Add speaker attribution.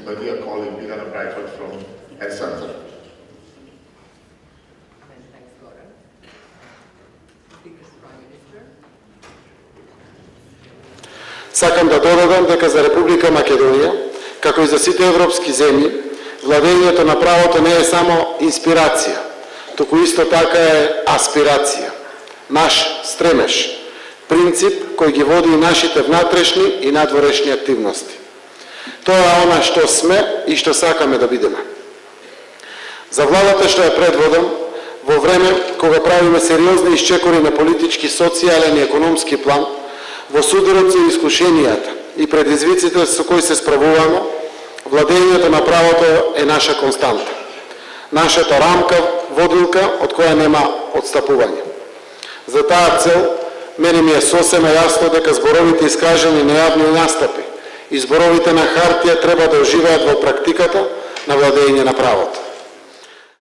Speaker 1: my dear colleague Milana Bradford from Health Center.
Speaker 2: Thanks, Lauren. Speakers, Prime Minister.
Speaker 3: Сакам да додадам дека за Република Македонија, како и за сите европски земји, владењето на правото не е само инспирација, туку исто така е аспирација, наш стремеж, принцип кој ги води и нашите внатрешни и надворешни активности. Тоа е она што сме и што сакаме да бидеме. За владата што ја предводам, во време кога правиме сериозни исчекори на политички, социјален и економски план, во сударот со искушенијата и предизвиците со кои се справуваме, владењето на правото е наша константа. Нашата рамка, водилка, од која нема отстапување. За таа цел, мене ми е сосема јасно дека зборовите искажани на јавни настапи и зборовите на хартија треба да оживеат во практиката на владење на правото.